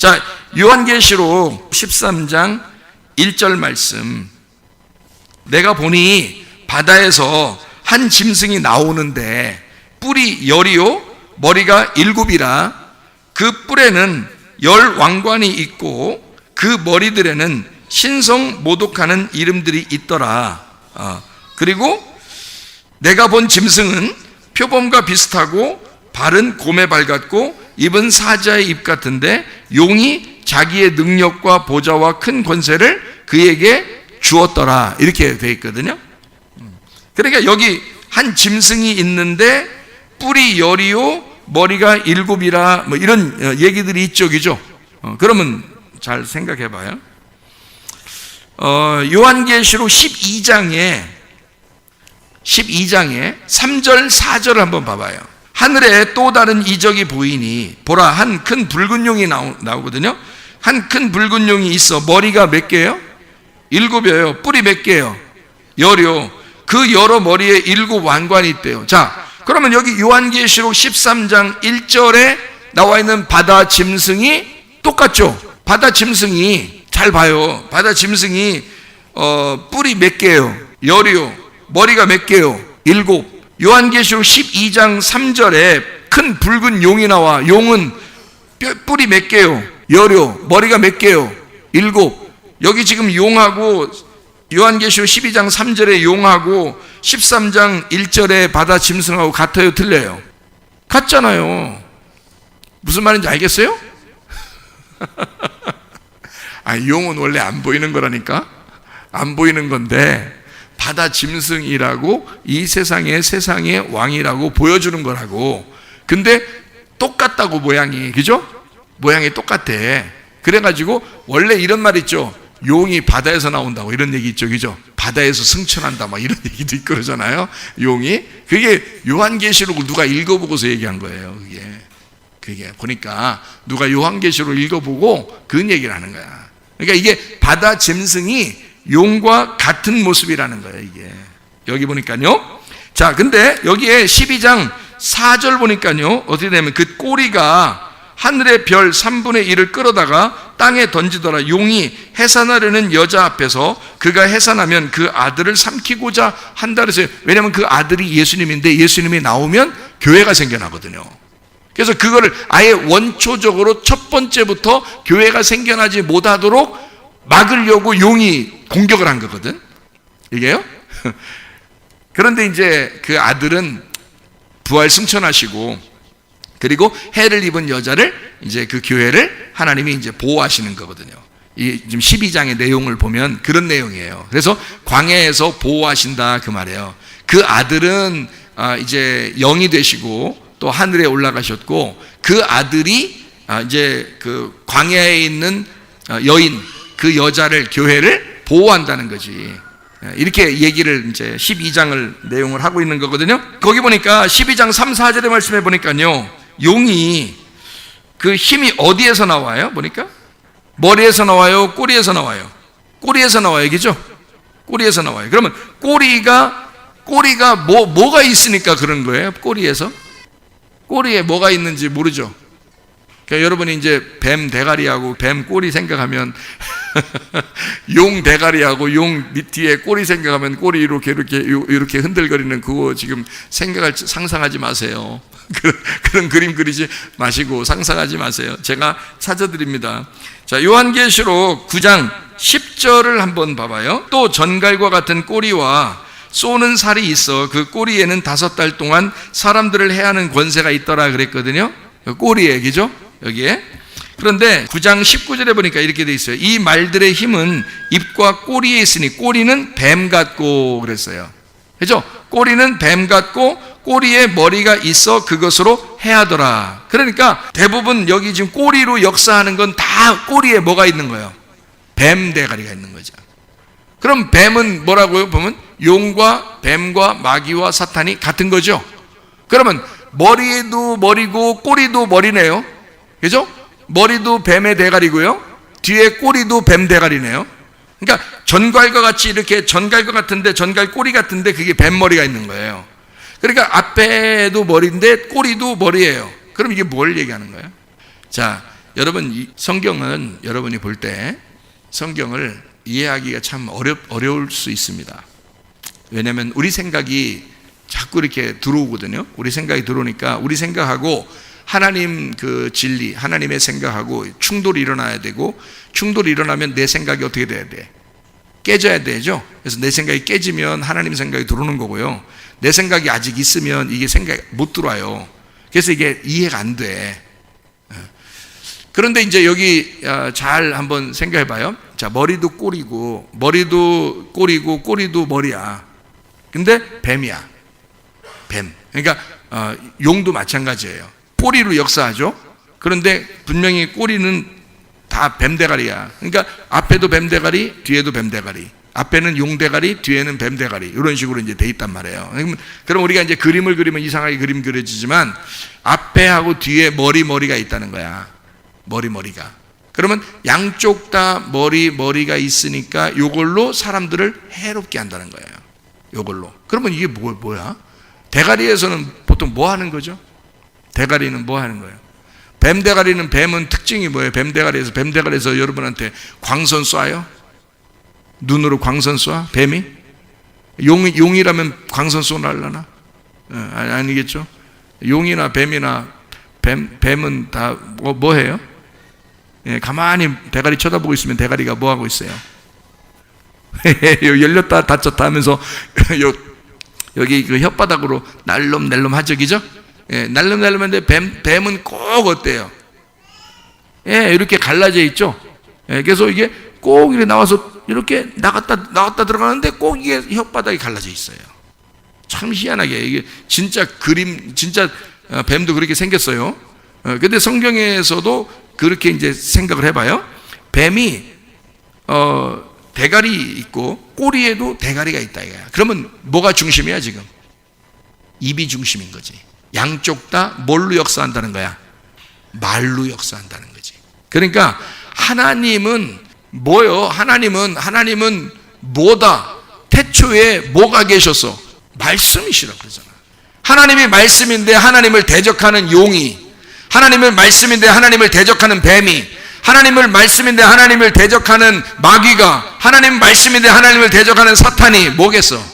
자, 요한계시록 13장 1절 말씀. 내가 보니 바다에서 한 짐승이 나오는데 뿔이 10이요 머리가 7이라 그 뿔에는 10 왕관이 있고 그 머리들에는 신성 모독하는 이름들이 있더라. 그리고 내가 본 짐승은 표범과 비슷하고 발은 곰에 발 같고 입은 사자의 입 같은데 용이 자기의 능력과 보좌와 큰 권세를 그에게 주었더라. 이렇게 되어 있거든요. 그러니까 여기 한 짐승이 있는데 뿔이 10이요 머리가 7이라 뭐 이런 얘기들이 있죠, 그죠? 그러면 잘 생각해 봐요. 요한계시록 12장에 3절 4절을 한번 봐봐요. 하늘에 또 다른 이적이 보이니 보라 한 큰 붉은 용이 나오거든요. 한 큰 붉은 용이 있어. 머리가 몇 개예요? 7이에요. 뿔이 몇 개예요? 10이요. 그 여러 머리에 7 왕관이 있대요. 자, 그러면 여기 요한계시록 13장 1절에 나와 있는 바다 짐승이 똑같죠? 바다 짐승이 잘 봐요. 바다 짐승이 뿔이 몇 개예요? 10이요. 머리가 몇 개예요? 7. 요한계시록 12장 3절에 큰 붉은 용이 나와. 용은 뿔이 몇 개요? 10이요. 머리가 몇 개요? 7. 여기 지금 용하고 요한계시록 12장 3절에 용하고 13장 1절에 바다 짐승하고 같아요? 틀려요? 같잖아요. 무슨 말인지 알겠어요? 용은 원래 안 보이는 거라니까. 안 보이는 건데 바다 짐승이라고 이 세상의 왕이라고 보여주는 거라고. 근데 똑같다고 모양이, 그죠? 모양이 똑같아. 그래가지고 원래 이런 말 있죠. 용이 바다에서 나온다고 이런 얘기 있죠, 그죠? 바다에서 승천한다 막 이런 얘기도 있고 그러잖아요. 용이. 그게 요한계시록을 누가 읽어보고서 얘기한 거예요. 그게 보니까 누가 요한계시록을 읽어보고 그런 얘기를 하는 거야. 그러니까 이게 바다 짐승이 용과 같은 모습이라는 거예요, 이게. 여기 보니까요. 자, 근데 여기에 12장 4절 보니까요. 어떻게 되면 그 꼬리가 하늘의 별 3분의 1을 끌어다가 땅에 던지더라. 용이 해산하려는 여자 앞에서 그가 해산하면 그 아들을 삼키고자 한다 그랬어요. 왜냐하면 그 아들이 예수님인데 예수님이 나오면 교회가 생겨나거든요. 그래서 그거를 아예 원초적으로 첫 번째부터 교회가 생겨나지 못하도록 막으려고 용이 공격을 한 거거든. 이게요. 그런데 이제 그 아들은 부활 승천하시고 그리고 해를 입은 여자를 이제 그 교회를 하나님이 이제 보호하시는 거거든요. 이 지금 12장의 내용을 보면 그런 내용이에요. 그래서 광야에서 보호하신다 그 말이에요. 그 아들은 이제 영이 되시고 또 하늘에 올라가셨고 그 아들이 이제 그 광야에 있는 여인 그 여자를 교회를 보호한다는 거지. 이렇게 얘기를 이제 12장을 내용을 하고 있는 거거든요. 거기 보니까 12장 3, 4절의 말씀에 보니까요. 용이 그 힘이 어디에서 나와요? 보니까 머리에서 나와요? 꼬리에서 나와요? 꼬리에서 나와요, 그죠? 꼬리에서 나와요. 그러면 꼬리가 뭐가 있으니까 그런 거예요? 꼬리에 뭐가 있는지 모르죠. 그러니까 여러분이 이제 뱀 대가리하고 뱀 꼬리 생각하면 용 대가리하고 용 밑 뒤에 꼬리 생각하면 꼬리 이렇게 흔들거리는 그거 지금 상상하지 마세요. 그런 그림 그리지 마시고 상상하지 마세요. 제가 찾아드립니다. 자, 요한계시록 9장 10절을 한번 봐봐요. 또 전갈과 같은 꼬리와 쏘는 살이 있어 그 꼬리에는 5달 동안 사람들을 해하는 권세가 있더라 그랬거든요. 꼬리에, 그죠? 여기에. 그런데 9장 19절에 보니까 이렇게 돼 있어요. 이 말들의 힘은 입과 꼬리에 있으니 꼬리는 뱀 같고 그랬어요. 그죠? 꼬리는 뱀 같고 꼬리에 머리가 있어 그것으로 해하더라. 그러니까 대부분 여기 지금 꼬리로 역사하는 건 다 꼬리에 뭐가 있는 거예요? 뱀 대가리가 있는 거죠. 그럼 뱀은 뭐라고요? 보면 용과 뱀과 마귀와 사탄이 같은 거죠. 그러면 머리도 머리고 꼬리도 머리네요. 그죠? 머리도 뱀의 대가리고요. 뒤에 꼬리도 뱀 대가리네요. 그러니까 전갈과 같이 이렇게 전갈과 같은데 전갈 꼬리 같은데 그게 뱀 머리가 있는 거예요. 그러니까 앞에도 머리인데 꼬리도 머리예요. 그럼 이게 뭘 얘기하는 거예요? 자, 여러분, 이 성경은 여러분이 볼 때 성경을 이해하기가 참 어려울 수 있습니다. 왜냐하면 우리 생각이 자꾸 이렇게 들어오거든요. 우리 생각이 들어오니까 우리 생각하고 하나님 그 진리, 하나님의 생각하고 충돌이 일어나야 되고, 충돌이 일어나면 내 생각이 어떻게 돼야 돼? 깨져야 되죠. 그래서 내 생각이 깨지면 하나님 생각이 들어오는 거고요. 내 생각이 아직 있으면 이게 생각이 못 들어와요. 그래서 이게 이해가 안 돼. 그런데 이제 여기 잘 한번 생각해 봐요. 자, 머리도 꼬리고, 머리도 꼬리고, 꼬리도 머리야. 근데 뱀이야. 뱀. 그러니까 용도 마찬가지예요. 꼬리로 역사하죠. 그런데 분명히 꼬리는 다 뱀대가리야. 그러니까 앞에도 뱀대가리, 뒤에도 뱀대가리. 앞에는 용대가리, 뒤에는 뱀대가리. 이런 식으로 이제 돼 있단 말이에요. 그럼 우리가 이제 그림을 그리면 이상하게 그림 그려지지만 앞에하고 뒤에 머리가 있다는 거야. 머리가. 그러면 양쪽 다 머리가 있으니까 요걸로 사람들을 해롭게 한다는 거예요. 요걸로. 그러면 이게 뭐야? 대가리에서는 보통 뭐 하는 거죠? 대가리는 뭐 하는 거예요? 뱀대가리는, 뱀은 특징이 뭐예요? 뱀대가리에서 여러분한테 광선 쏴요? 눈으로 광선 쏴? 뱀이? 용이라면 광선 쏘날라나? 아니겠죠? 용이나 뱀이나 뱀은 다 뭐 해요? 예, 가만히 대가리 쳐다보고 있으면 대가리가 뭐 하고 있어요? 열렸다 닫혔다 하면서 여기 그 혓바닥으로 날름날름 하죠, 그죠? 예, 날름날름한데 뱀은 꼭 어때요? 예, 이렇게 갈라져 있죠? 예, 그래서 이게 꼭 이렇게 나와서 이렇게 나갔다 들어가는데 꼭 이게 혓바닥이 갈라져 있어요. 참 희한하게. 이게 진짜 뱀도 그렇게 생겼어요. 근데 성경에서도 그렇게 이제 생각을 해봐요. 뱀이, 대가리 있고 꼬리에도 대가리가 있다 이거야. 그러면 뭐가 중심이야 지금? 입이 중심인 거지. 양쪽 다 뭘로 역사한다는 거야? 말로 역사한다는 거지. 그러니까 하나님은 뭐요? 하나님은 뭐다? 태초에 뭐가 계셨어? 말씀이시라고 그러잖아. 하나님이 말씀인데 하나님을 대적하는 용이, 하나님을 말씀인데 하나님을 대적하는 뱀이, 하나님을 말씀인데 하나님을 대적하는 마귀가, 하나님 말씀인데 하나님을 대적하는 사탄이 뭐겠어?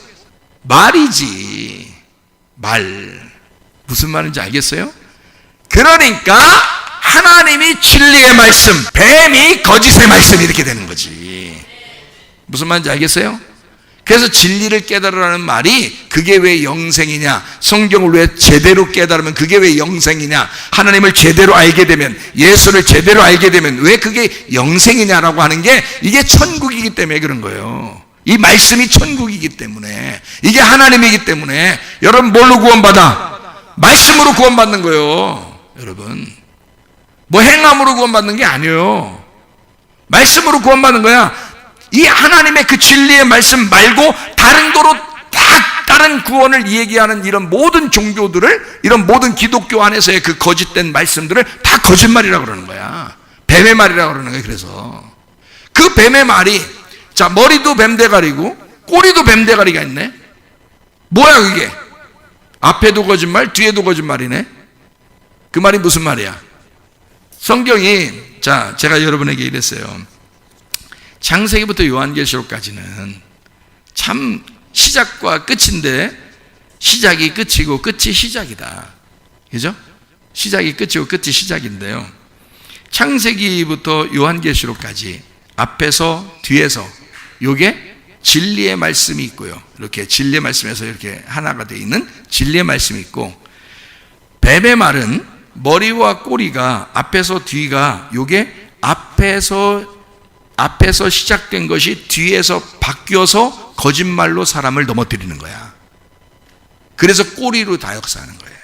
말이지. 말. 무슨 말인지 알겠어요? 그러니까 하나님이 진리의 말씀, 뱀이 거짓의 말씀, 이렇게 되는 거지. 무슨 말인지 알겠어요? 그래서 진리를 깨달으라는 말이 그게 왜 영생이냐, 성경을 왜 제대로 깨달으면 그게 왜 영생이냐, 하나님을 제대로 알게 되면, 예수를 제대로 알게 되면 왜 그게 영생이냐라고 하는 게 이게 천국이기 때문에 그런 거예요. 이 말씀이 천국이기 때문에, 이게 하나님이기 때문에. 여러분 뭘로 구원받아? 말씀으로 구원받는 거예요. 여러분 뭐 행함으로 구원받는 게 아니에요. 말씀으로 구원받는 거야. 이 하나님의 그 진리의 말씀 말고 다른 도로 다른 구원을 얘기하는 이런 모든 종교들을, 이런 모든 기독교 안에서의 그 거짓된 말씀들을 다 거짓말이라고 그러는 거야. 뱀의 말이라고 그러는 거야. 그래서 그 뱀의 말이, 자, 머리도 뱀대가리고 꼬리도 뱀대가리가 있네. 뭐야 그게? 앞에도 거짓말, 뒤에도 거짓말이네. 그 말이 무슨 말이야? 성경이, 자, 제가 여러분에게 이랬어요. 창세기부터 요한계시록까지는 참 시작과 끝인데, 시작이 끝이고 끝이 시작이다. 그죠? 시작이 끝이고 끝이 시작인데요. 창세기부터 요한계시록까지 앞에서 뒤에서 요게 진리의 말씀이 있고요. 이렇게 진리의 말씀에서 이렇게 하나가 되어 있는 진리의 말씀이 있고, 뱀의 말은 머리와 꼬리가 앞에서 뒤가 요게 앞에서 시작된 것이 뒤에서 바뀌어서 거짓말로 사람을 넘어뜨리는 거야. 그래서 꼬리로 다 역사하는 거예요.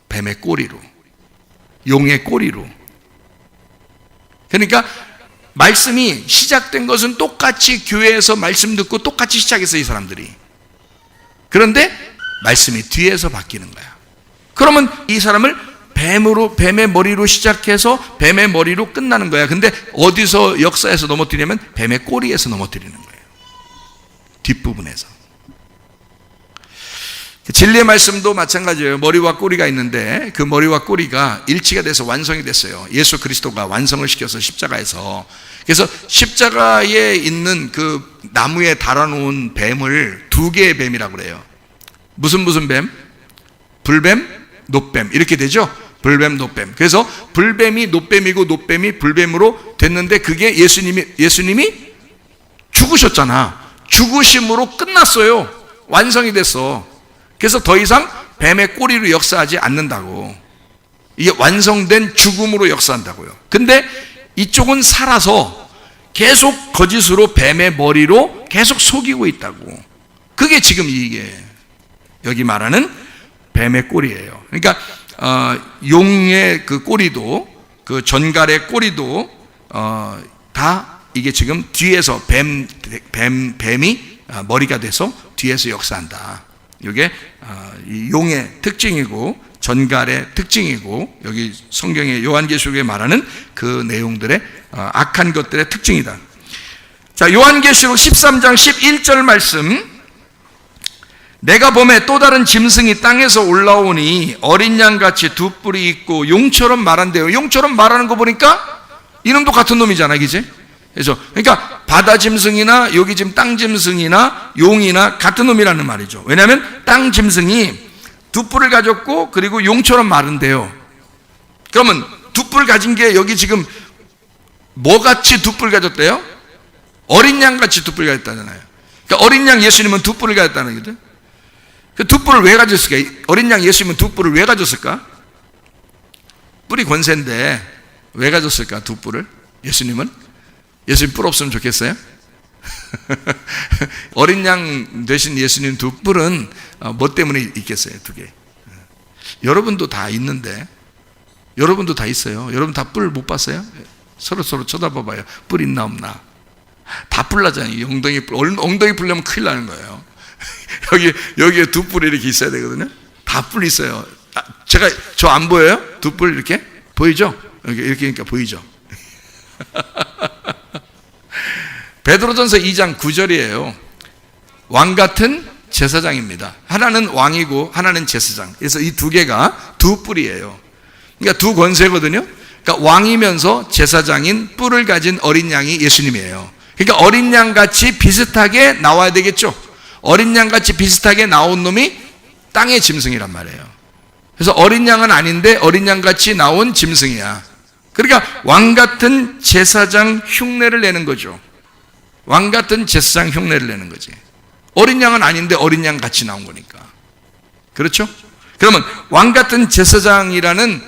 뱀의 꼬리로, 용의 꼬리로. 그러니까 말씀이 시작된 것은 똑같이 교회에서 말씀 듣고 똑같이 시작했어요, 이 사람들이. 그런데 말씀이 뒤에서 바뀌는 거야. 그러면 이 사람을 뱀의 머리로 시작해서 뱀의 머리로 끝나는 거야. 근데 어디서 역사에서 넘어뜨리냐면 뱀의 꼬리에서 넘어뜨리는 거예요. 뒷부분에서. 진리의 말씀도 마찬가지예요. 머리와 꼬리가 있는데 그 머리와 꼬리가 일치가 돼서 완성이 됐어요. 예수 그리스도가 완성을 시켜서 십자가에서. 그래서 십자가에 있는 그 나무에 달아놓은 뱀을 두 개의 뱀이라고 그래요. 무슨 뱀? 불뱀, 놋뱀 이렇게 되죠. 불뱀, 놋뱀. 그래서 불뱀이 놋뱀이고 놋뱀이 불뱀으로 됐는데 그게 예수님이 죽으셨잖아. 죽으심으로 끝났어요. 완성이 됐어. 그래서 더 이상 뱀의 꼬리로 역사하지 않는다고. 이게 완성된 죽음으로 역사한다고요. 근데 이쪽은 살아서 계속 거짓으로 뱀의 머리로 계속 속이고 있다고. 그게 지금 이게 여기 말하는 뱀의 꼬리예요. 그러니까 용의 그 꼬리도, 그 전갈의 꼬리도 다 이게 지금 뒤에서 뱀이 머리가 돼서 뒤에서 역사한다. 이게 용의 특징이고 전갈의 특징이고 여기 성경의 요한계시록에 말하는 그 내용들의 악한 것들의 특징이다. 자, 요한계시록 13장 11절 말씀. 내가 봄에 또 다른 짐승이 땅에서 올라오니 어린 양같이 두 뿔이 있고 용처럼 말한대요. 용처럼 말하는 거 보니까 이놈도 같은 놈이잖아, 그지? 그래서 그러니까 바다 짐승이나 여기 지금 땅 짐승이나 용이나 같은 놈이라는 말이죠. 왜냐하면 땅 짐승이 두 뿔을 가졌고 그리고 용처럼 마른대요. 그러면 두 뿔 가진 게 여기 지금 뭐같이 두 뿔 가졌대요? 어린 양같이 두 뿔 가졌다잖아요. 그러니까 어린 양 예수님은 두 뿔을 가졌다는 거거든. 그 두 뿔을 왜 가졌을까? 어린 양 예수님은 두 뿔을 왜 가졌을까? 뿔이 권세인데 왜 가졌을까? 두 뿔을? 예수님은? 예수님 뿔 없으면 좋겠어요? 어린 양 되신 예수님 두 뿔은 뭐 때문에 있겠어요? 두 개. 여러분도 다 있는데, 여러분도 다 있어요. 여러분 다 뿔 못 봤어요? 서로 쳐다봐봐요. 뿔 있나 없나? 다 뿔 나잖아요. 엉덩이 뿔 나면 큰일 나는 거예요. 여기에 두 뿔이 이렇게 있어야 되거든요. 다 뿔 있어요. 저 안 보여요? 두 뿔 이렇게? 보이죠? 이렇게 하니까 보이죠? 베드로전서 2장 9절이에요. 왕 같은 제사장입니다. 하나는 왕이고 하나는 제사장. 그래서 이 두 개가 두 뿔이에요. 그러니까 두 권세거든요. 그러니까 왕이면서 제사장인 뿔을 가진 어린 양이 예수님이에요. 그러니까 어린 양 같이 비슷하게 나와야 되겠죠. 어린 양 같이 비슷하게 나온 놈이 땅의 짐승이란 말이에요. 그래서 어린 양은 아닌데 어린 양 같이 나온 짐승이야. 그러니까 왕 같은 제사장 흉내를 내는 거죠. 왕 같은 제사장 흉내를 내는 거지. 어린 양은 아닌데 어린 양 같이 나온 거니까. 그렇죠? 그러면 왕 같은 제사장이라는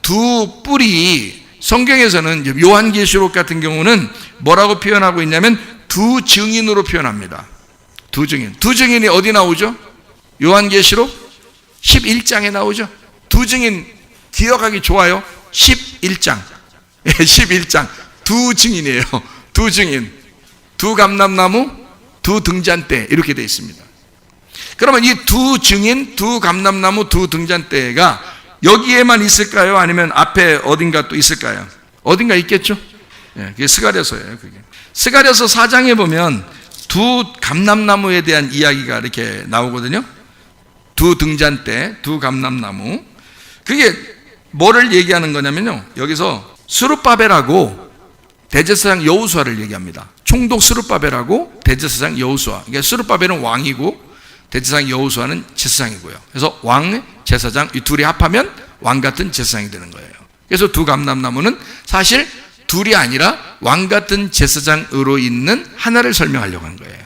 두 뿔이 성경에서는 요한계시록 같은 경우는 뭐라고 표현하고 있냐면 두 증인으로 표현합니다. 두 증인. 두 증인이 어디 나오죠? 요한계시록 11장에 나오죠. 두 증인 기억하기 좋아요. 11장. 11장. 두 증인이에요. 두 증인. 두 감람나무, 두 등잔대 이렇게 되어 있습니다. 그러면 이 두 증인, 두 감람나무, 두 등잔대가 여기에만 있을까요? 아니면 앞에 어딘가 또 있을까요? 어딘가 있겠죠? 그게 스가랴서예요. 그게 스가랴서 4장에 보면 두 감람나무에 대한 이야기가 이렇게 나오거든요. 두 등잔대, 두 감람나무. 그게 뭐를 얘기하는 거냐면요. 여기서 스룹바벨하고 대제사장 여호수아를 얘기합니다. 총독 스룹바벨하고 대제사장 여호수아. 그러니까 스룹바벨은 왕이고 대제사장 여호수아는 제사장이고요. 그래서 왕, 제사장 이 둘이 합하면 왕 같은 제사장이 되는 거예요. 그래서 두 감람나무는 사실 둘이 아니라 왕 같은 제사장으로 있는 하나를 설명하려고 하는 거예요.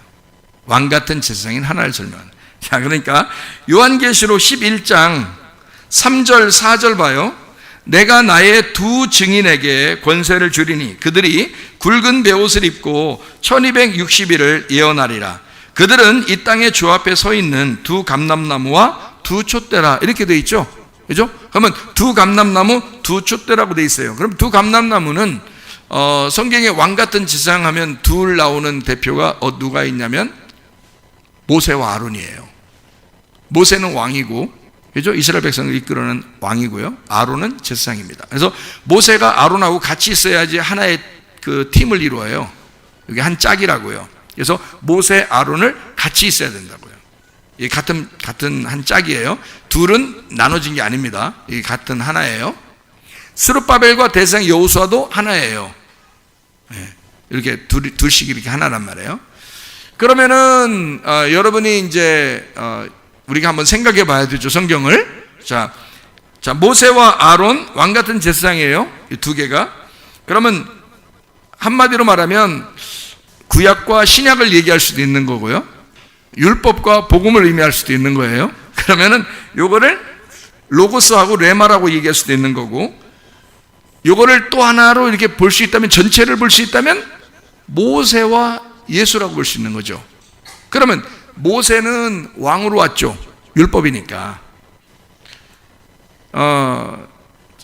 왕 같은 제사장인 하나를 설명하는. 자, 그러니까 요한계시록 11장 3절 4절 봐요. 내가 나의 두 증인에게 권세를 주리니 그들이 굵은 베옷을 입고 1260일을 예언하리라. 그들은 이 땅의 주 앞에 서 있는 두 감람나무와 두 촛대라 이렇게 돼 있죠. 그죠? 그러면 두 감람나무, 두 촛대라고 돼 있어요. 그럼 두 감람나무는 성경에 왕 같은 제사장하면 둘 나오는 대표가 누가 있냐면 모세와 아론이에요. 모세는 왕이고, 그죠? 이스라엘 백성을 이끌어는 왕이고요. 아론은 제사장입니다. 그래서 모세가 아론하고 같이 있어야지 하나의 그 팀을 이루어요. 이게 한 짝이라고요. 그래서 모세, 아론을 같이 있어야 된다고요. 이 같은 한 짝이에요. 둘은 나눠진 게 아닙니다. 이 같은 하나예요. 스룹바벨과 대제사장 여호수아도 하나예요. 이렇게 둘씩 이렇게 하나란 말이에요. 그러면은 여러분이 이제 우리가 한번 생각해 봐야 되죠, 성경을. 자, 모세와 아론 왕 같은 제사장이에요. 이 두 개가. 그러면 한마디로 말하면 구약과 신약을 얘기할 수도 있는 거고요. 율법과 복음을 의미할 수도 있는 거예요. 그러면은 요거를 로고스하고 레마라고 얘기할 수도 있는 거고, 요거를 또 하나로 이렇게 볼 수 있다면, 전체를 볼 수 있다면 모세와 예수라고 볼 수 있는 거죠. 그러면 모세는 왕으로 왔죠. 율법이니까.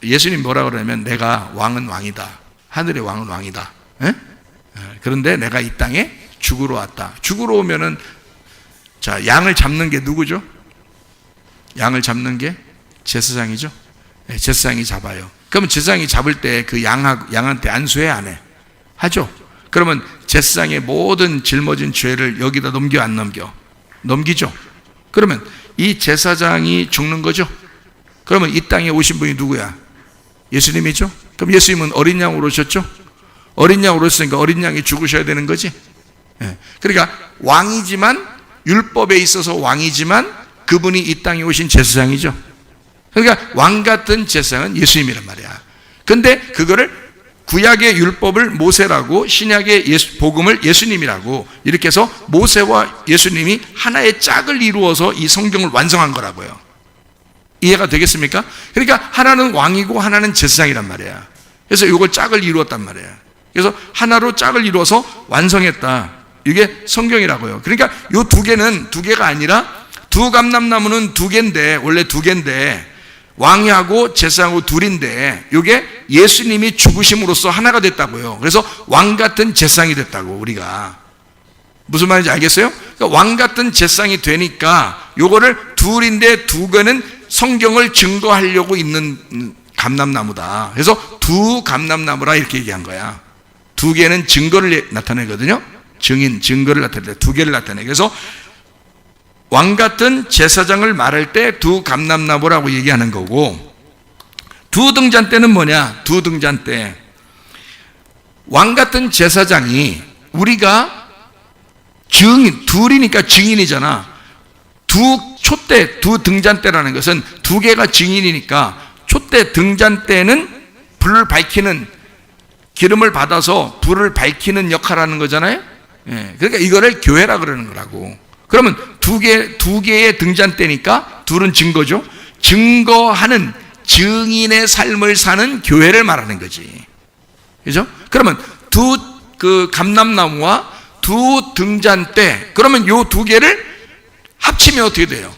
예수님 뭐라 그러냐면 내가 왕은 왕이다. 하늘의 왕은 왕이다. 그런데 내가 이 땅에 죽으러 왔다. 죽으러 오면은 자, 양을 잡는 게 누구죠? 양을 잡는 게 제사장이죠. 제사장이 잡아요. 그러면 제사장이 잡을 때 그 양한테 안수해 안 해? 하죠. 그러면 제사장의 모든 짊어진 죄를 여기다 넘겨 안 넘겨? 넘기죠. 그러면 이 제사장이 죽는 거죠. 그러면 이 땅에 오신 분이 누구야? 예수님이죠. 그럼 예수님은 어린 양으로 오셨죠. 어린 양으로 오셨으니까 어린 양이 죽으셔야 되는 거지. 그러니까 왕이지만, 율법에 있어서 왕이지만 그분이 이 땅에 오신 제사장이죠. 그러니까 왕 같은 제사장은 예수님이란 말이야. 근데 그거를 구약의 율법을 모세라고, 신약의 복음을 예수님이라고, 이렇게 해서 모세와 예수님이 하나의 짝을 이루어서 이 성경을 완성한 거라고요. 이해가 되겠습니까? 그러니까 하나는 왕이고 하나는 제사장이란 말이야. 그래서 이걸 짝을 이루었단 말이야. 그래서 하나로 짝을 이루어서 완성했다. 이게 성경이라고요. 그러니까 이 두 개는 두 개가 아니라, 두 감람나무는 두 개인데, 원래 두 개인데 왕하고 제사장하고 둘인데, 이게 예수님이 죽으심으로써 하나가 됐다고요. 그래서 왕 같은 제사장이 됐다고. 우리가 무슨 말인지 알겠어요? 그러니까 왕 같은 제사장이 되니까 요거를 둘인데 두 개는 성경을 증거하려고 있는 감람나무다. 그래서 두 감람나무라 이렇게 얘기한 거야. 두 개는 증거를 나타내거든요. 증거를 나타내, 두 개를 나타내. 그래서 왕 같은 제사장을 말할 때 두 감람나무라고 얘기하는 거고, 두 등잔대는 뭐냐? 두 등잔대. 왕 같은 제사장이, 우리가 증인, 둘이니까 증인이잖아. 두 촛대, 두 등잔대라는 것은 두 개가 증인이니까, 촛대, 등잔대는 불을 밝히는, 기름을 받아서 불을 밝히는 역할을 하는 거잖아요. 그러니까 이거를 교회라 그러는 거라고. 그러면 두 개의 등잔대니까 둘은 증거죠. 증거하는 증인의 삶을 사는 교회를 말하는 거지. 그죠? 그러면 그 감람나무와 두 등잔대, 그러면 요 두 개를 합치면 어떻게 돼요?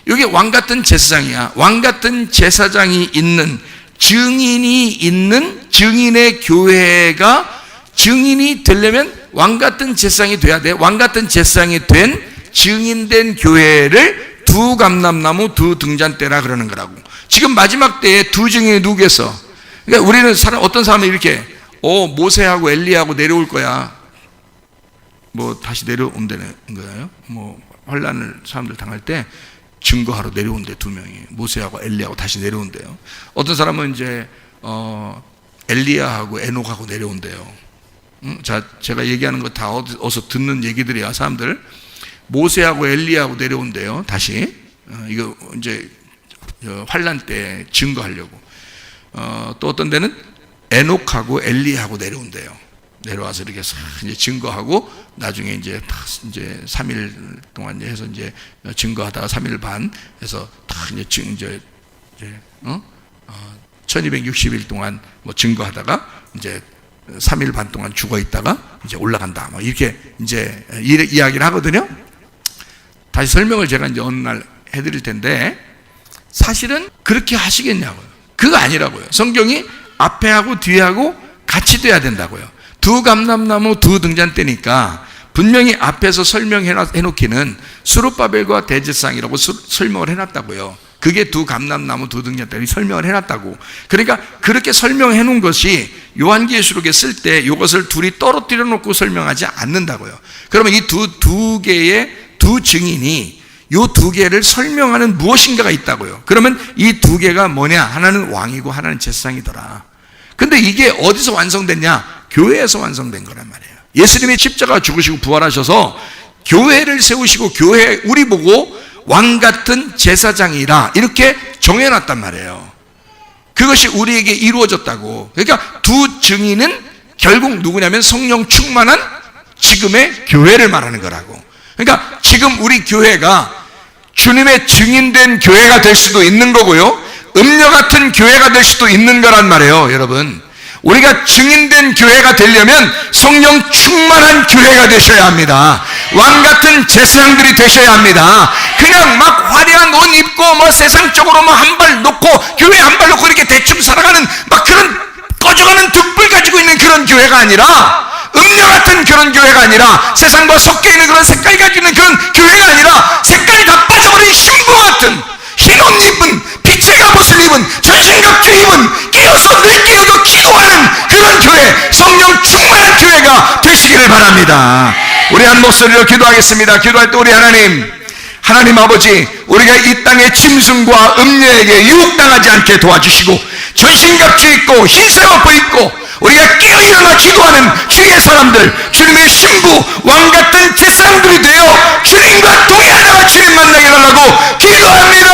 이게 왕 같은 제사장이야. 왕 같은 제사장이 있는, 증인이 있는 증인의 교회가, 증인이 되려면 왕 같은 제사장이 돼야 돼. 왕 같은 제사장이 된, 증인된 교회를 두 감람나무, 두 등잔대라 그러는 거라고. 지금 마지막 때에 두 증인이 누구겠어? 그러니까 우리는 어떤 사람은 이렇게, 모세하고 엘리야하고 내려올 거야. 뭐 다시 내려온다는 거예요. 뭐 환란을 사람들 당할 때 증거하러 내려온대, 두 명이. 모세하고 엘리야하고 다시 내려온대요. 어떤 사람은 이제 엘리야하고 에녹하고 내려온대요. 자, 제가 얘기하는 거 다 어디서 듣는 얘기들이야, 사람들. 모세하고 엘리야하고 내려온대요, 다시. 이거 이제 환란 때 증거하려고. 또 어떤 데는 에녹하고 엘리야하고 내려온대요. 내려와서 이렇게 이제 증거하고, 나중에 이제 3일 동안 해서 이제 증거하다가 3일 반 해서 다 이제 1260일 동안 뭐 증거하다가 이제 3일 반 동안 죽어 있다가 이제 올라간다. 뭐 이렇게 이제 이야기를 하거든요. 다시 설명을 제가 이제 어느 날 해드릴 텐데, 사실은 그렇게 하시겠냐고요. 그거 아니라고요. 성경이 앞에 하고 뒤에 하고 같이 돼야 된다고요. 두 감람나무, 두 등잔대니까 분명히 앞에서 설명해놓기는 스룹바벨과 대제사장이라고 설명을 해놨다고요. 그게 두 감람나무, 두 등잔대 설명을 해놨다고. 그러니까 그렇게 설명해 놓은 것이 요한계시록에 쓸 때 이것을 둘이 떨어뜨려 놓고 설명하지 않는다고요. 그러면 이 두 개의 두 증인이 요 두 개를 설명하는 무엇인가가 있다고요. 그러면 이 두 개가 뭐냐? 하나는 왕이고 하나는 제사장이더라. 근데 이게 어디서 완성됐냐? 교회에서 완성된 거란 말이에요. 예수님이 십자가 죽으시고 부활하셔서 교회를 세우시고 교회 우리 보고 왕 같은 제사장이라 이렇게 정해놨단 말이에요. 그것이 우리에게 이루어졌다고. 그러니까 두 증인은 결국 누구냐면 성령 충만한 지금의 교회를 말하는 거라고. 그러니까 지금 우리 교회가 주님의 증인된 교회가 될 수도 있는 거고요, 음녀 같은 교회가 될 수도 있는 거란 말이에요. 여러분, 우리가 증인된 교회가 되려면 성령 충만한 교회가 되셔야 합니다. 왕 같은 제사장들이 되셔야 합니다. 그냥 막 화려한 옷 입고 뭐 세상적으로 뭐 한 발 놓고 교회 한 발 놓고 이렇게 대충 살아가는 막 그런 꺼져가는 득불 가지고 있는 그런 교회가 아니라, 음녀 같은 그런 교회가 아니라, 세상과 섞여 있는 그런 색깔 가지고 있는 그런 교회가 아니라, 색깔이 다 빠져버린 신부 같은 흰 옷 입은 빛의 갑옷을 입은 전신갑주 입은 깨어서 늘 깨어도 기도하는 그런 교회, 성령 충만한 교회가 되시기를 바랍니다. 우리 한 목소리로 기도하겠습니다. 기도할 때 우리 하나님 아버지, 우리가 이 땅의 짐승과 음녀에게 유혹당하지 않게 도와주시고, 전신갑주 입고 흰색 옷 입고 우리가 깨어 일어나 기도하는 주의 사람들, 주님의 신부, 왕같은 제사장들이 되어 주님과 동행하다가 주님 만나게 해달라고 기도합니다.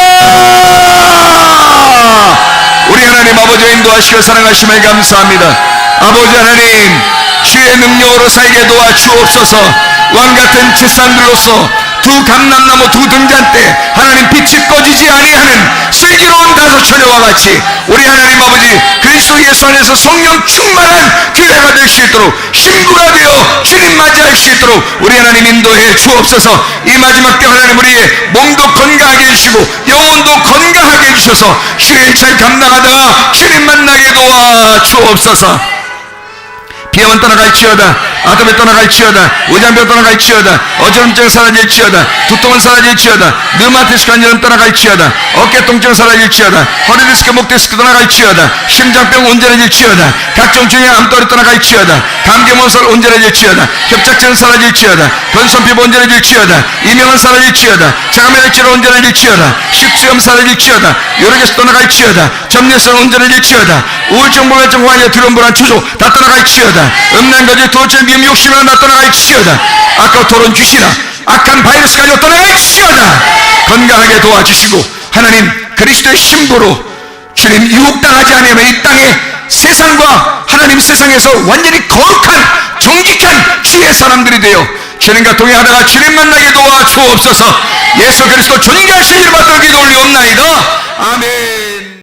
우리 하나님 아버지가 인도하시고 사랑하심을 감사합니다. 아버지 하나님, 주의 능력으로 살게 도와주옵소서. 왕같은 제사장들로서 두 감람나무 두 등잔대 하나님 빛이 꺼지지 아니하는 슬기로운 다섯 처녀와 같이 우리 하나님 아버지 그리스도 예수 안에서 성령 충만한 교회가 될 수 있도록, 신부가 되어 주님 맞이할 수 있도록 우리 하나님 인도해 주옵소서. 이 마지막 때 하나님 우리의 몸도 건강하게 해주시고 영혼도 건강하게 해주셔서 주일잘 감당하다가 주님 만나게 도와 주옵소서. 비염은 떠나갈지어다, 아담이 떠나갈지어다, 의장병 떠나갈지어다, 어지럼증 사라질지어다, 두통은 사라질지어다, 르마티스 관절은 떠나갈지어다, 어깨 통증 사라질지어다, 허리 디스크, 목 디스크 떠나갈지어다, 심장병 온전해질지어다, 각종 중요한 암덩어리 떠나갈지어다, 감기 몸살 온전해질지어다, 협착증 사라질지어다, 변손 피부 온전해질지어다, 이명은 사라질지어다, 자가면역질은 온전해질지어다, 식수염 사라질지어다, 요로게스 떠나갈지어다, 점례성 온전해질지어다, 우울증, 불면증, 환절, 두려움, 불안, 추조 다 떠나갈지어다, 음란거지, 도체, 미움, 욕심은 다 떠나갈지어다, 아까 토론 주시라, 악한 바이러스 가지고 떠나갈지어다. 건강하게 도와주시고 하나님 그리스도의 신부로 주님 유혹당하지 않으면 이 땅에 세상과 하나님 세상에서 완전히 거룩한 정직한 주의 사람들이 되어 주님과 동행하다가 주님 만나게 도와 주옵소서. 예수 그리스도 존귀하신 이름 받들어 기도 올리옵나이다. 아멘.